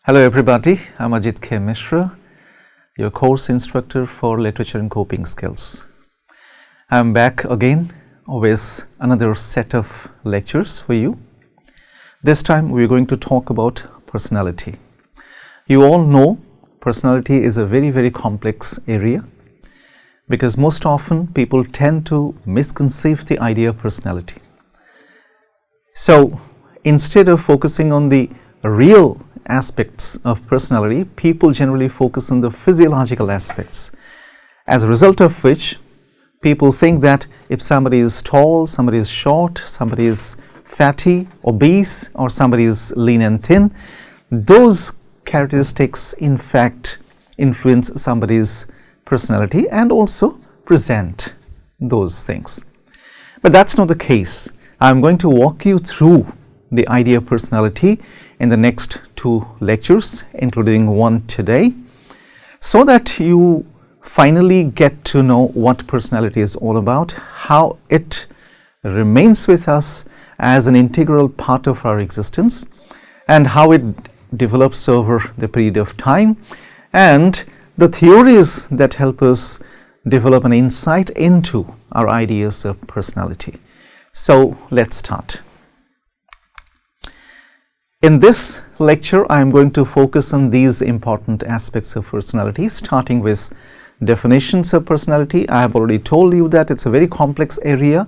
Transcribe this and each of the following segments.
Hello everybody, I'm Ajit K. Mishra, your course instructor for Literature and Coping Skills. I'm back again with another set of lectures for you. This time we're going to talk about personality. You all know personality is a very complex area because most often people tend to misconceive the idea of personality. So instead of focusing on the real aspects of personality, people generally focus on the physiological aspects, as a result of which people think that if somebody is tall, somebody is short, somebody is fatty, obese, or somebody is lean and thin, those characteristics in fact influence somebody's personality and also present those things. But that's not the case. I'm going to walk you through the idea of personality in the next two lectures, including one today, so that you finally get to know what personality is all about, how it remains with us as an integral part of our existence, and how it develops over the period of time, and the theories that help us develop an insight into our ideas of personality. So let's start. In this lecture, I am going to focus on these important aspects of personality, starting with definitions of personality. I have already told you that it's a very complex area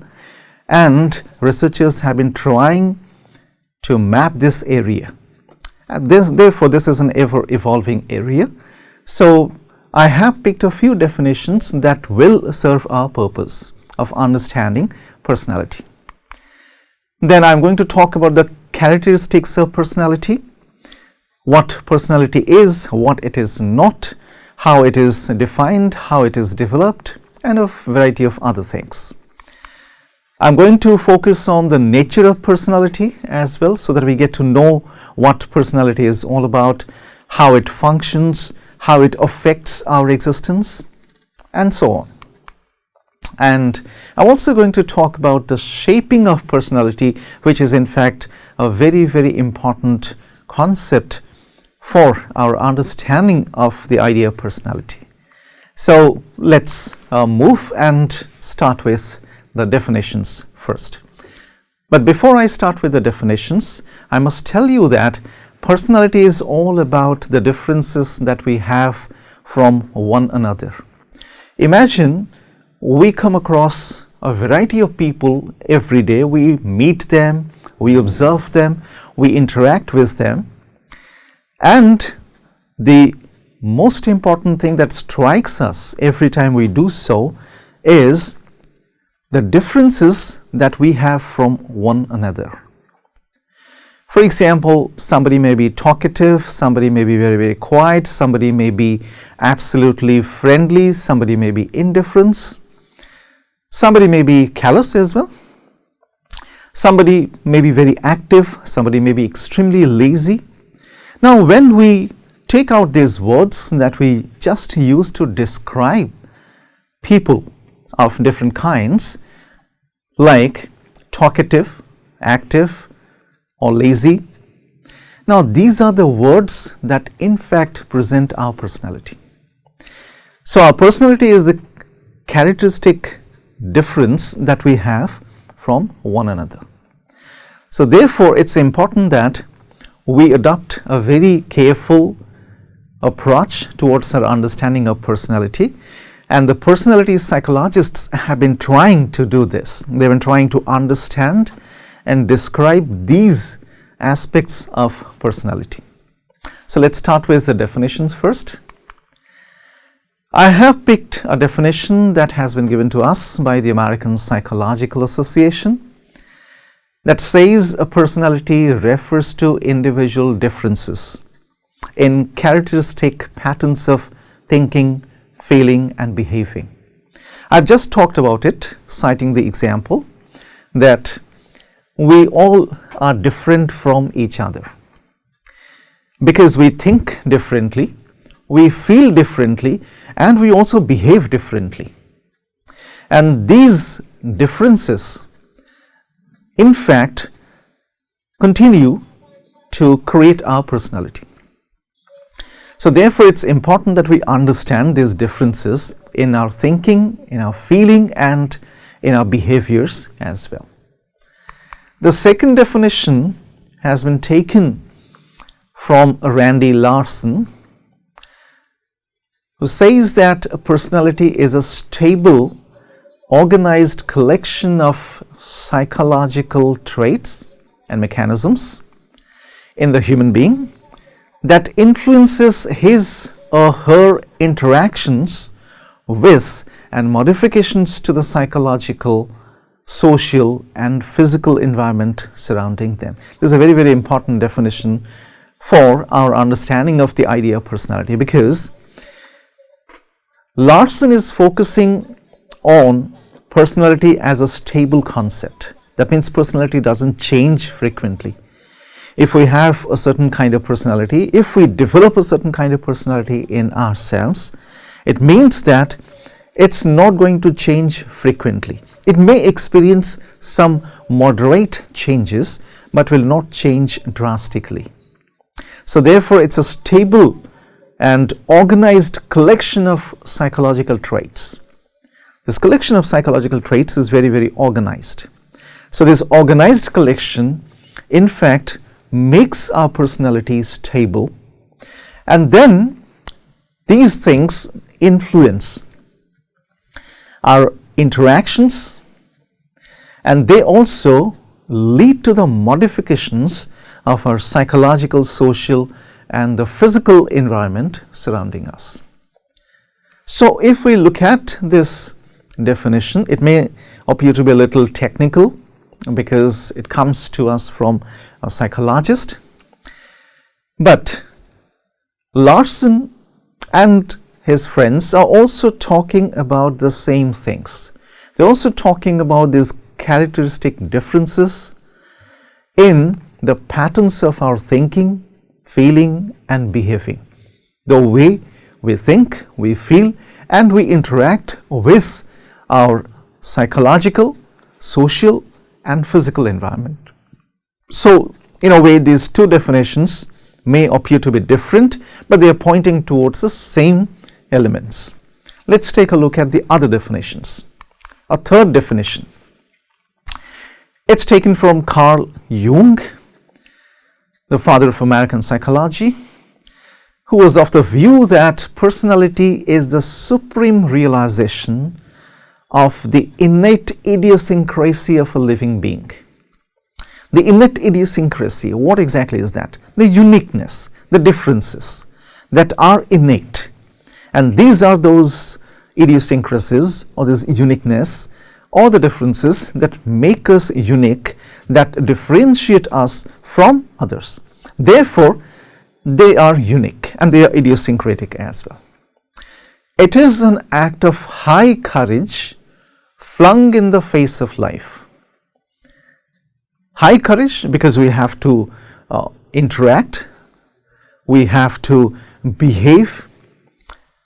and researchers have been trying to map this area. Therefore, this is an ever-evolving area. So, I have picked a few definitions that will serve our purpose of understanding personality. Then I am going to talk about the characteristics of personality, what personality is, what it is not, how it is defined, how it is developed, and a variety of other things. I'm going to focus on the nature of personality as well, so that we get to know what personality is all about, how it functions, how it affects our existence, and so on. And I'm also going to talk about the shaping of personality, which is in fact a very important concept for our understanding of the idea of personality. So let's move and start with the definitions first. But before I start with the definitions, I must tell you that personality is all about the differences that we have from one another. Imagine we come across a variety of people every day. We meet them, we observe them, we interact with them, and the most important thing that strikes us every time we do so is the differences that we have from one another. For example, somebody may be talkative, somebody may be very quiet, somebody may be absolutely friendly, somebody may be indifferent, somebody may be callous as well, somebody may be very active, somebody may be extremely lazy. Now, when we take out these words that we just use to describe people of different kinds, like talkative, active, or lazy, now these are the words that in fact present our personality. So our personality is the characteristic difference that we have from one another. So therefore, it's important that we adopt a very careful approach towards our understanding of personality, and the personality psychologists have been trying to do this. They've been trying to understand and describe these aspects of personality. So let's start with the definitions first. I have picked a definition that has been given to us by the American Psychological Association that says a personality refers to individual differences in characteristic patterns of thinking, feeling, and behaving. I've just talked about it, citing the example that we all are different from each other because we think differently, we feel differently, and we also behave differently. And these differences, in fact, continue to create our personality. So therefore, it's important that we understand these differences in our thinking, in our feeling, and in our behaviors as well. The second definition has been taken from Randy Larson, who says that a personality is a stable, organized collection of psychological traits and mechanisms in the human being that influences his or her interactions with and modifications to the psychological, social, and physical environment surrounding them. This is a very, very important definition for our understanding of the idea of personality, because Larson is focusing on personality as a stable concept. That means personality doesn't change frequently. If we have a certain kind of personality, if we develop a certain kind of personality in ourselves, it means that it's not going to change frequently. It may experience some moderate changes, but will not change drastically. So therefore, it's a stable and organized collection of psychological traits. This collection of psychological traits is very, very organized. So this organized collection, in fact, makes our personality stable, and then these things influence our interactions, and they also lead to the modifications of our psychological, social, and the physical environment surrounding us. So if we look at this definition, it may appear to be a little technical because it comes to us from a psychologist, but Larson and his friends are also talking about the same things. They're also talking about these characteristic differences in the patterns of our thinking, feeling, and behaving. The way we think, we feel, and we interact with our psychological, social, and physical environment. So, in a way, these two definitions may appear to be different, but they are pointing towards the same elements. Let's take a look at the other definitions. A third definition. It's taken from Carl Jung, the father of American psychology, who was of the view that personality is the supreme realization of the innate idiosyncrasy of a living being. The innate idiosyncrasy, what exactly is that? The uniqueness, the differences that are innate. And these are those idiosyncrasies or this uniqueness or the differences that make us unique, that differentiate us from others. Therefore, they are unique and they are idiosyncratic as well. It is an act of high courage flung in the face of life. High courage because we have to interact, we have to behave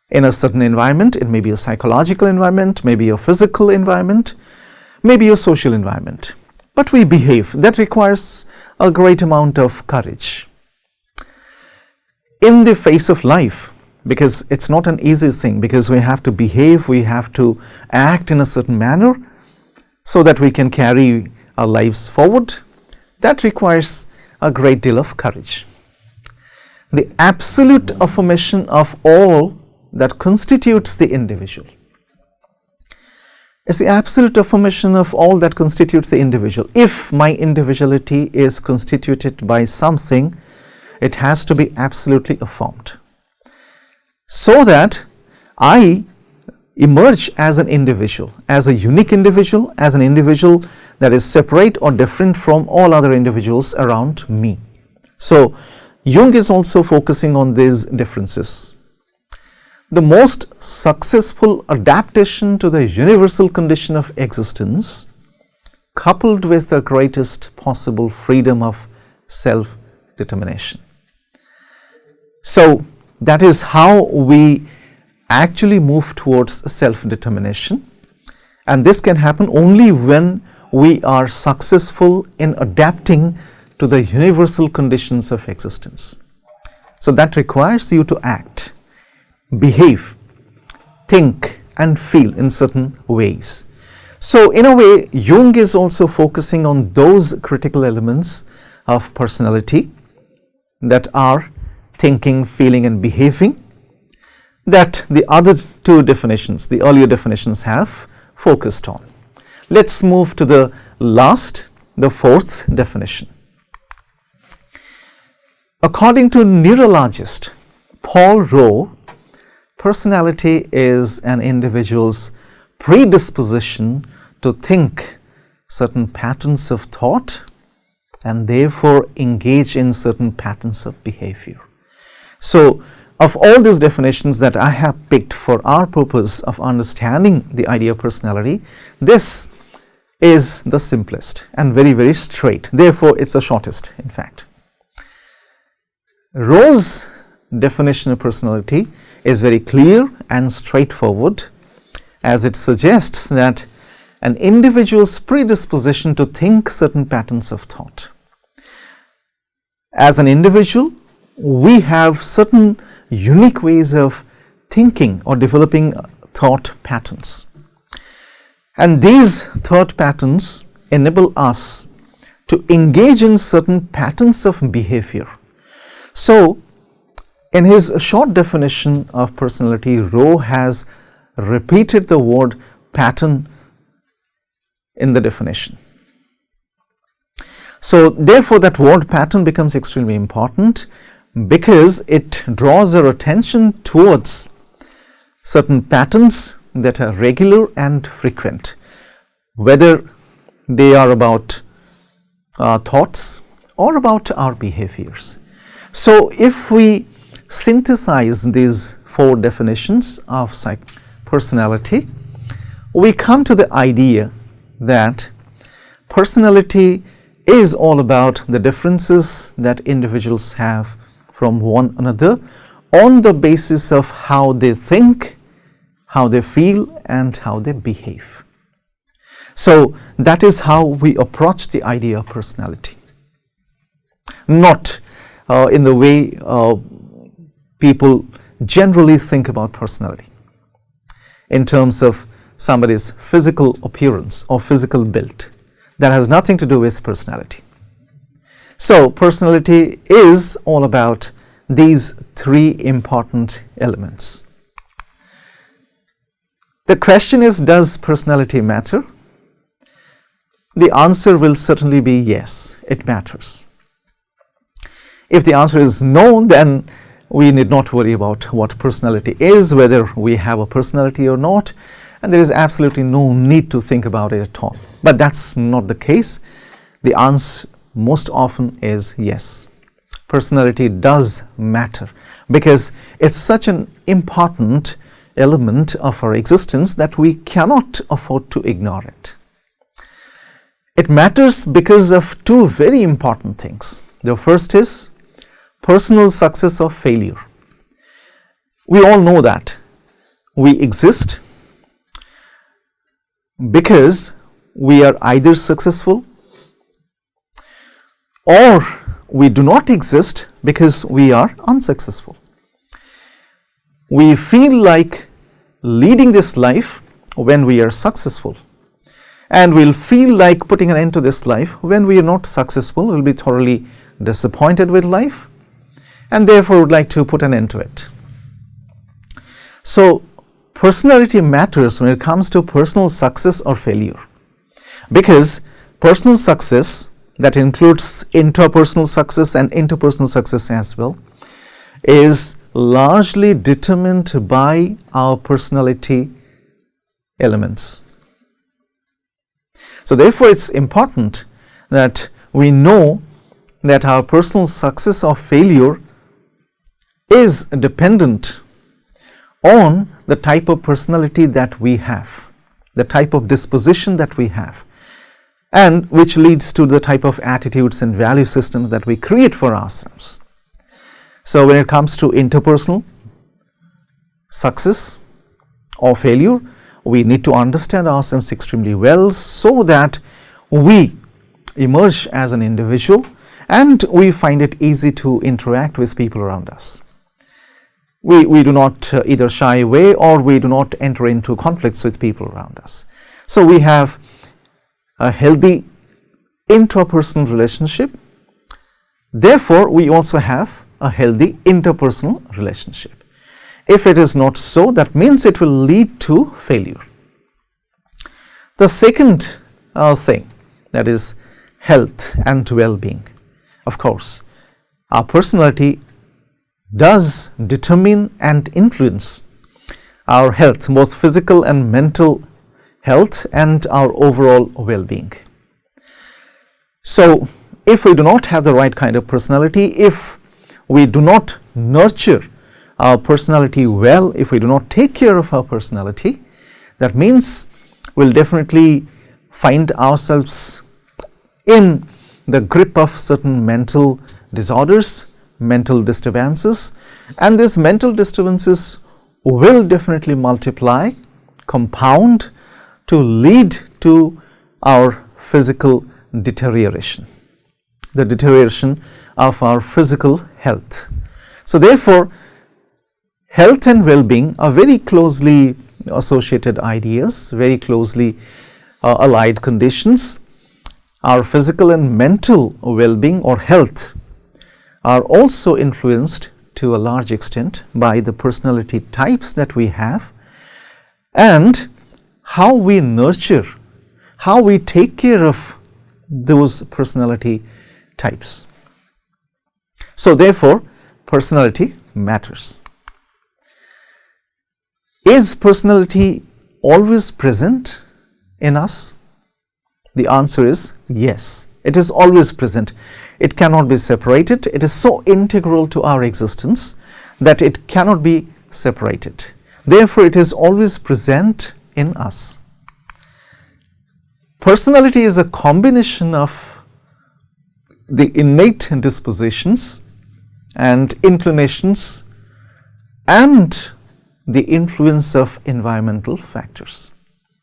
in a certain environment. It may be a psychological environment, maybe a physical environment, maybe a social environment. But we behave. That requires a great amount of courage. In the face of life, because it's not an easy thing, because we have to behave, we have to act in a certain manner so that we can carry our lives forward, that requires a great deal of courage. The absolute affirmation of all that constitutes the individual. It's the absolute affirmation of all that constitutes the individual. If my individuality is constituted by something, it has to be absolutely affirmed, so that I emerge as an individual, as a unique individual, as an individual that is separate or different from all other individuals around me. So, Jung is also focusing on these differences. The most successful adaptation to the universal condition of existence, coupled with the greatest possible freedom of self-determination. So, that is how we actually move towards self-determination, and this can happen only when we are successful in adapting to the universal conditions of existence. So that requires you to act, behave, think and feel in certain ways. So in a way, Jung is also focusing on those critical elements of personality that are thinking, feeling and behaving that the other two definitions, the earlier definitions, have focused on. Let's move to the last, the fourth definition. According to neurologist Paul Rowe, personality is an individual's predisposition to think certain patterns of thought and therefore engage in certain patterns of behavior. So, of all these definitions that I have picked for our purpose of understanding the idea of personality, this is the simplest and very, very straight. Therefore, it's the shortest, in fact. Rowe's definition of personality is very clear and straightforward, as it suggests that an individual's predisposition to think certain patterns of thought. As an individual, we have certain unique ways of thinking or developing thought patterns. And these thought patterns enable us to engage in certain patterns of behavior. So, in his short definition of personality, Rowe has repeated the word pattern in the definition. So, therefore, that word pattern becomes extremely important because it draws our attention towards certain patterns that are regular and frequent, whether they are about our thoughts or about our behaviors. So, if we synthesize these four definitions of personality, we come to the idea that personality is all about the differences that individuals have from one another on the basis of how they think, how they feel and how they behave. So, that is how we approach the idea of personality, not in the way people generally think about personality in terms of somebody's physical appearance or physical build. That has nothing to do with personality. So, personality is all about these three important elements. The question is, does personality matter? The answer will certainly be yes, it matters. If the answer is no, then we need not worry about what personality is, whether we have a personality or not, and there is absolutely no need to think about it at all. But that's not the case. The answer most often is yes. Personality does matter because it's such an important element of our existence that we cannot afford to ignore it. It matters because of two very important things. The first is personal success or failure. We all know that we exist because we are either successful or we do not exist because we are unsuccessful. We feel like leading this life when we are successful, and we'll feel like putting an end to this life when we are not successful. We'll be thoroughly disappointed with life and therefore would like to put an end to it. So, personality matters when it comes to personal success or failure, because personal success, that includes interpersonal success and interpersonal success as well, is largely determined by our personality elements. So, therefore, it's important that we know that our personal success or failure is dependent on the type of personality that we have, the type of disposition that we have, and which leads to the type of attitudes and value systems that we create for ourselves. So, when it comes to interpersonal success or failure, we need to understand ourselves extremely well so that we emerge as an individual and we find it easy to interact with people around us. We do not either shy away or we do not enter into conflicts with people around us. So we have a healthy intrapersonal relationship. Therefore, we also have a healthy interpersonal relationship. If it is not so, that means it will lead to failure. The second thing, that is health and well-being. Of course, our personality does determine and influence our health, both physical and mental health, and our overall well-being. So, if we do not have the right kind of personality, if we do not nurture our personality well, if we do not take care of our personality, that means we'll definitely find ourselves in the grip of certain mental disorders, mental disturbances, and these mental disturbances will definitely multiply, compound to lead to our physical deterioration, the deterioration of our physical health. So therefore, health and well-being are very closely associated ideas, very closely allied conditions. Our physical and mental well-being or health are also influenced to a large extent by the personality types that we have and how we nurture, how we take care of those personality types. So therefore, personality matters. Is personality always present in us? The answer is yes. It is always present. It cannot be separated. It is so integral to our existence that it cannot be separated. Therefore, it is always present in us. Personality is a combination of the innate dispositions and inclinations and the influence of environmental factors.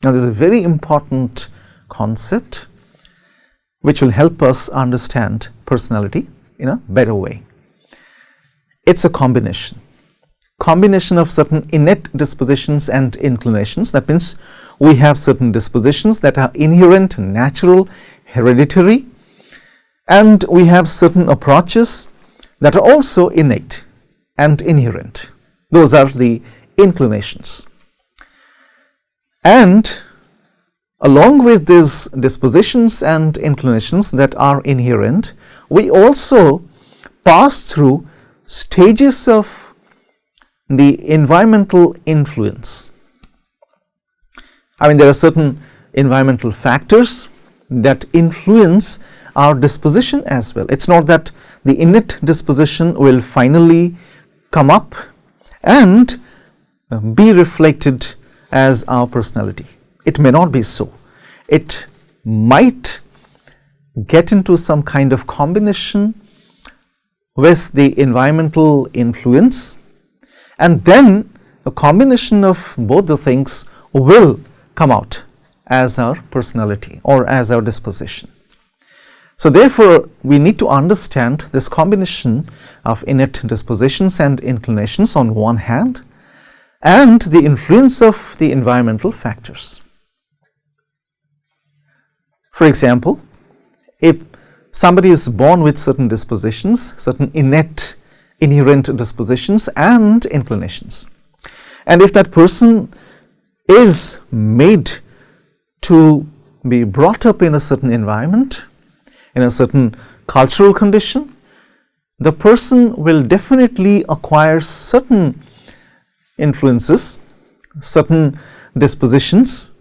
Now, this is a very important concept which will help us understand personality in a better way. It's a combination of certain innate dispositions and inclinations. That means we have certain dispositions that are inherent, natural, hereditary, and we have certain approaches that are also innate and inherent. Those are the inclinations. And along with these dispositions and inclinations that are inherent, we also pass through stages of the environmental influence. There are certain environmental factors that influence our disposition as well. It's not that the innate disposition will finally come up and be reflected as our personality. It may not be so. It might get into some kind of combination with the environmental influence, and then a combination of both the things will come out as our personality or as our disposition. So therefore, we need to understand this combination of innate dispositions and inclinations on one hand, and the influence of the environmental factors. For example, if somebody is born with certain dispositions, certain innate, inherent dispositions and inclinations, and if that person is made to be brought up in a certain environment, in a certain cultural condition, the person will definitely acquire certain influences, certain dispositions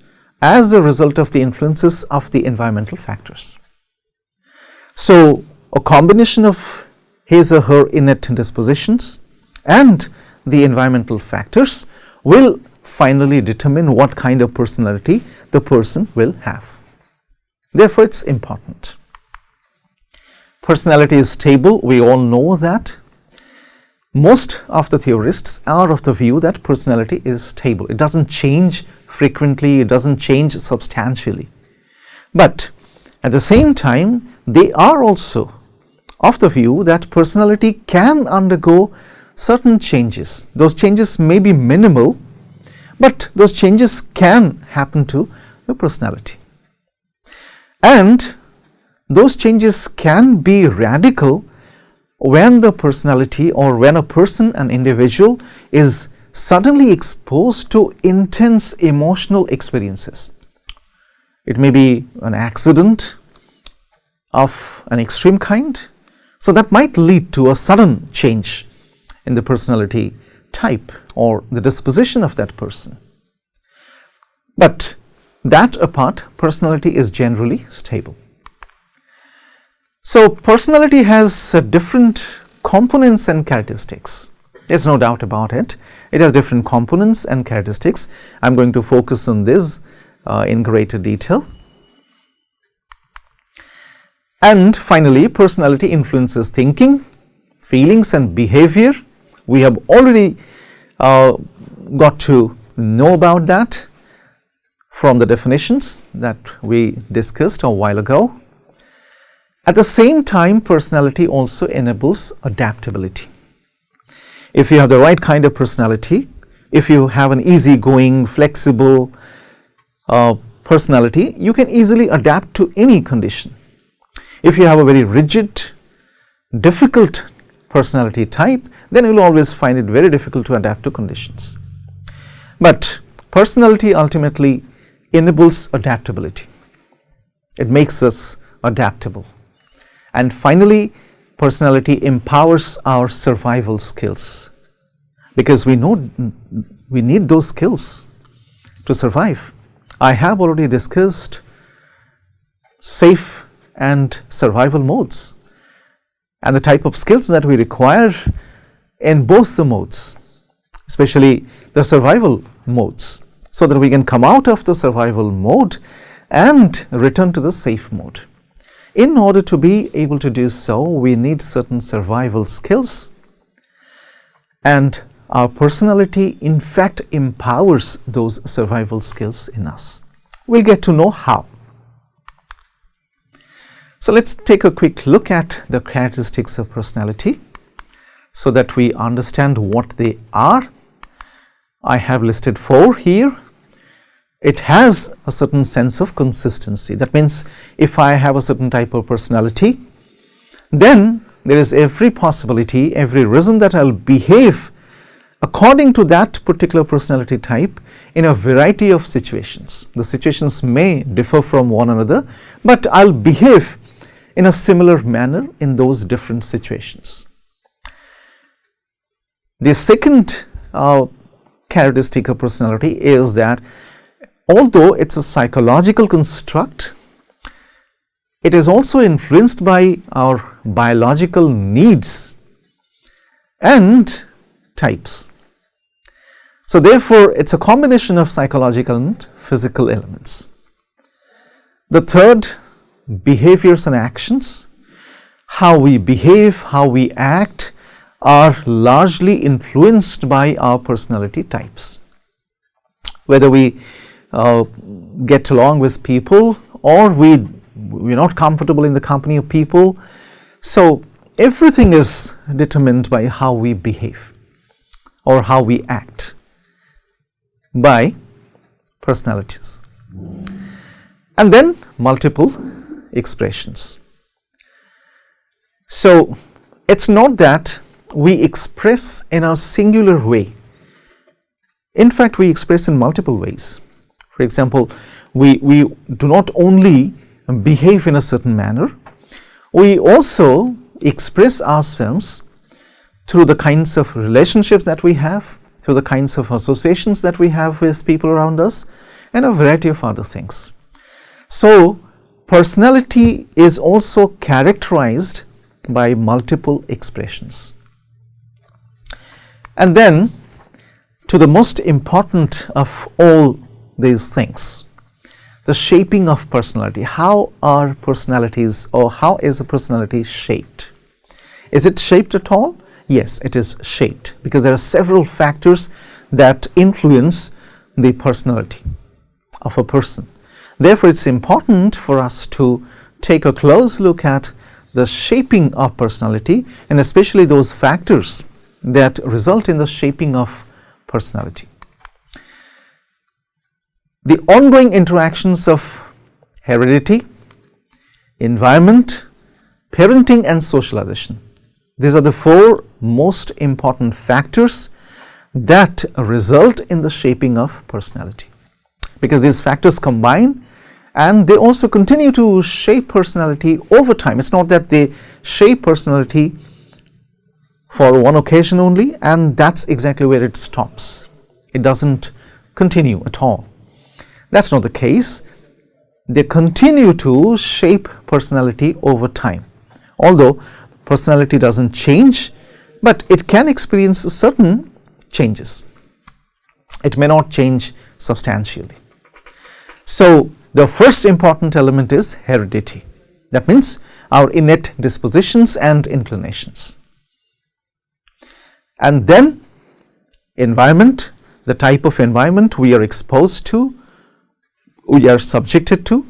as a result of the influences of the environmental factors. So, a combination of his or her innate dispositions and the environmental factors will finally determine what kind of personality the person will have. Therefore, it's important. Personality is stable, we all know that. Most of the theorists are of the view that personality is stable. It doesn't change frequently, it doesn't change substantially. But at the same time, they are also of the view that personality can undergo certain changes. Those changes may be minimal, but those changes can happen to the personality. And those changes can be radical when the personality, or when a person, an individual, is suddenly exposed to intense emotional experiences. It may be an accident of an extreme kind, so that might lead to a sudden change in the personality type or the disposition of that person. But that apart, personality is generally stable. So personality has different components and characteristics. There's no doubt about it. It has different components and characteristics. I'm going to focus on this in greater detail. And finally, personality influences thinking, feelings and behavior. We have already got to know about that from the definitions that we discussed a while ago. At the same time, personality also enables adaptability. If you have the right kind of personality, if you have an easygoing, flexible personality, you can easily adapt to any condition. If you have a very rigid, difficult personality type, then you will always find it very difficult to adapt to conditions. But personality ultimately enables adaptability. It makes us adaptable. And finally, personality empowers our survival skills, because we know we need those skills to survive. I have already discussed safe and survival modes and the type of skills that we require in both the modes, especially the survival modes, so that we can come out of the survival mode and return to the safe mode. In order to be able to do so, we need certain survival skills, and our personality in fact empowers those survival skills in us. We'll get to know how. So let's take a quick look at the characteristics of personality so that we understand what they are. I have listed 4 here. It has a certain sense of consistency. That means if I have a certain type of personality, then there is every possibility, every reason that I'll behave according to that particular personality type in a variety of situations. The situations may differ from one another, but I'll behave in a similar manner in those different situations. The second characteristic of personality is that although it's a psychological construct, it is also influenced by our biological needs and types. So therefore, it's a combination of psychological and physical elements. The third, behaviors and actions. How we behave, how we act are largely influenced by our personality types. Whether we get along with people or we're not comfortable in the company of people. So everything is determined by how we behave or how we act by personalities. And then multiple expressions. So it's not that we express in a singular way. In fact, we express in multiple ways. For example, we do not only behave in a certain manner, we also express ourselves through the kinds of relationships that we have, through the kinds of associations that we have with people around us, and a variety of other things. So personality is also characterized by multiple expressions. And then to the most important of all these things, the shaping of personality. How are personalities, or how is a personality shaped? Is it shaped at all? Yes, it is shaped, because there are several factors that influence the personality of a person. Therefore, it's important for us to take a close look at the shaping of personality, and especially those factors that result in the shaping of personality. The ongoing interactions of heredity, environment, parenting and socialization. These are the four most important factors that result in the shaping of personality, because these factors combine and they also continue to shape personality over time. It's not that they shape personality for one occasion only and that's exactly where it stops. It doesn't continue at all. That's not the case. They continue to shape personality over time. Although personality doesn't change, but it can experience certain changes. It may not change substantially. So the first important element is heredity. That means our innate dispositions and inclinations. And then environment, the type of environment we are exposed to, we are subjected to,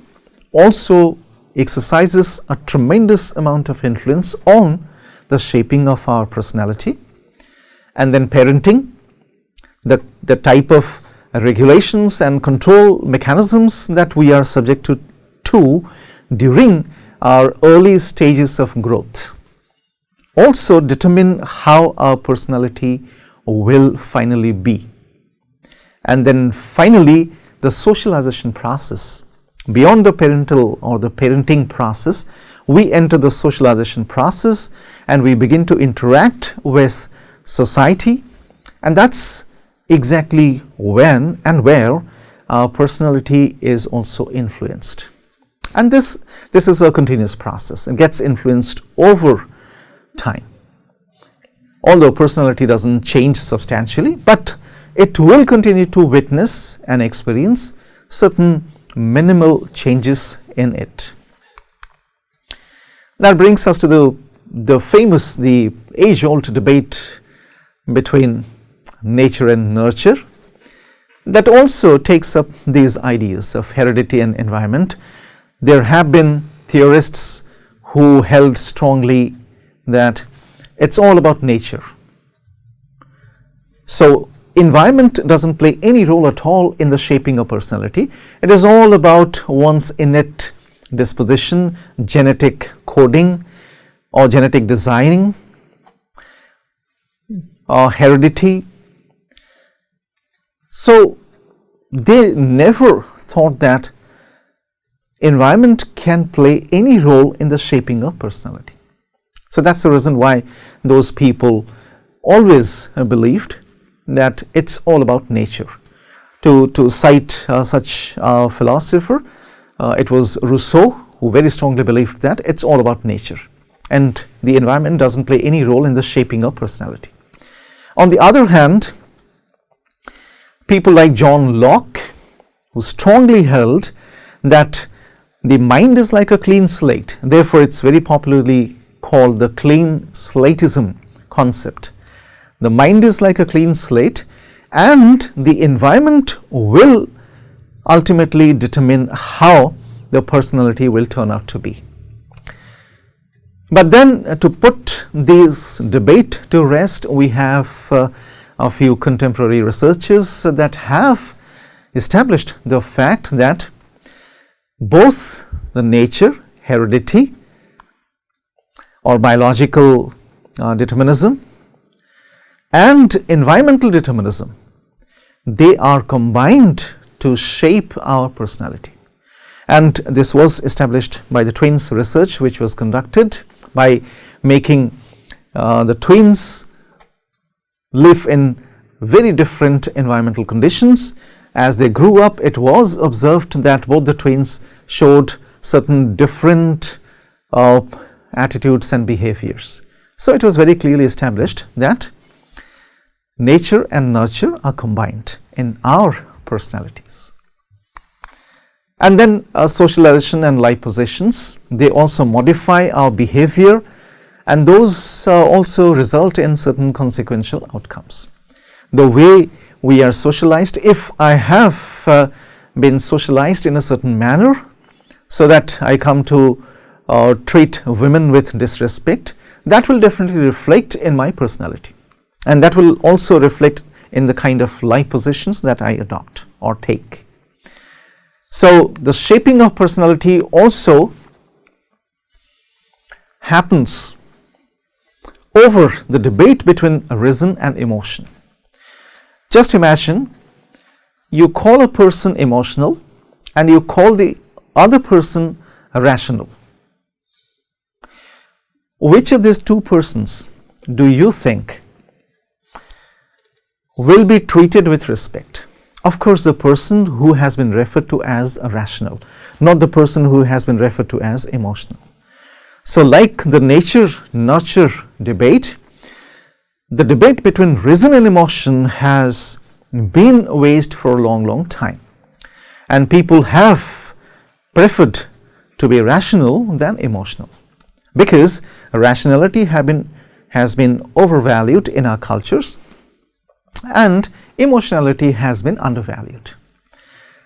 also exercises a tremendous amount of influence on the shaping of our personality. And then parenting, the type of regulations and control mechanisms that we are subject to during our early stages of growth also determine how our personality will finally be. And then finally, the socialization process. Beyond the parental or the parenting process, we enter the socialization process and we begin to interact with society, and that's exactly when and where our personality is also influenced. And this is a continuous process and gets influenced over time. Although personality doesn't change substantially, but it will continue to witness and experience certain minimal changes in it. That brings us to the age-old debate between nature and nurture that also takes up these ideas of heredity and environment. There have been theorists who held strongly that it's all about nature. So environment doesn't play any role at all in the shaping of personality. It is all about one's innate disposition, genetic coding or genetic designing, or heredity. So they never thought that environment can play any role in the shaping of personality. So that's the reason why those people always believed that it's all about nature. To cite such a philosopher, it was Rousseau, who very strongly believed that it's all about nature and the environment doesn't play any role in the shaping of personality. On the other hand, people like Locke, who strongly held that the mind is like a clean slate, therefore it's very popularly called the clean slatism concept. The mind is like a clean slate and the environment will ultimately determine how the personality will turn out to be. But then to put this debate to rest, we have a few contemporary researchers that have established the fact that both the nature, heredity or biological determinism and environmental determinism, they are combined to shape our personality. And this was established by the twins research, which was conducted by making the twins live in very different environmental conditions. As they grew up, it was observed that both the twins showed certain different attitudes and behaviors. So it was very clearly established that nature and nurture are combined in our personalities. And then socialization and life positions, they also modify our behavior, and those also result in certain consequential outcomes. The way we are socialized, if I have been socialized in a certain manner so that I come to treat women with disrespect, that will definitely reflect in my personality, and that will also reflect in the kind of life positions that I adopt or take. So the shaping of personality also happens over the debate between reason and emotion. Just imagine you call a person emotional and you call the other person rational. Which of these two persons do you think will be treated with respect? Of course, the person who has been referred to as rational, not the person who has been referred to as emotional. So like the nature-nurture debate, the debate between reason and emotion has been waged for a long time, and people have preferred to be rational than emotional, because rationality has been overvalued in our cultures and emotionality has been undervalued.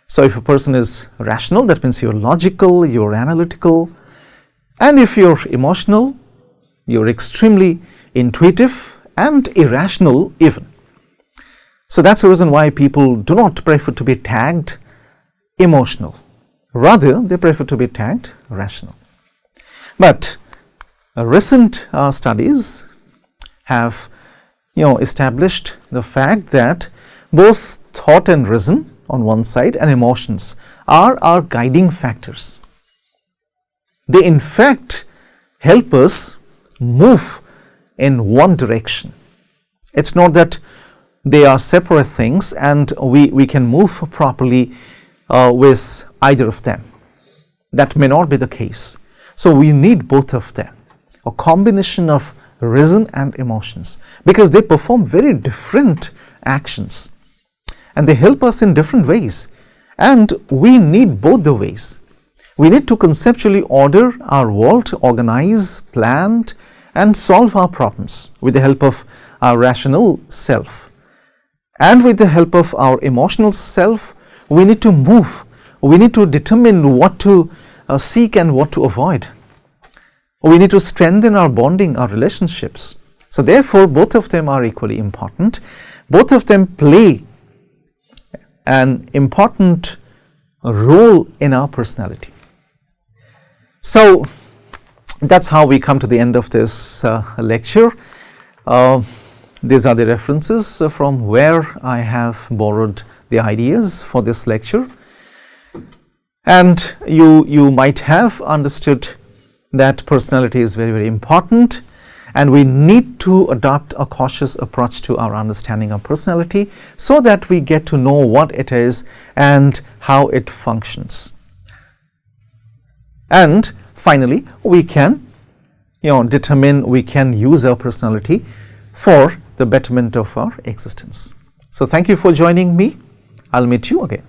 So if a person is rational, that means you're logical, you're analytical, and if you're emotional, you're extremely intuitive and irrational even. So that's the reason why people do not prefer to be tagged emotional. Rather, they prefer to be tagged rational. But recent studies have established the fact that both thought and reason on one side and emotions are our guiding factors. They in fact help us move in one direction. It's not that they are separate things and we can move properly with either of them. That may not be the case. So we need both of them, a combination of reason and emotions, because they perform very different actions and they help us in different ways, and we need both the ways. We need to conceptually order our world, organize, plan, and solve our problems with the help of our rational self. And with the help of our emotional self, we need to move. We need to determine what to seek and what to avoid. We need to strengthen our bonding, our relationships. So therefore, both of them are equally important. Both of them play an important role in our personality. So that's how we come to the end of this lecture. These are the references from where I have borrowed the ideas for this lecture. And you might have understood that personality is very important, and we need to adopt a cautious approach to our understanding of personality so that we get to know what it is and how it functions. And finally, we can determine, we can use our personality for the betterment of our existence. So thank you for joining me. I'll meet you again.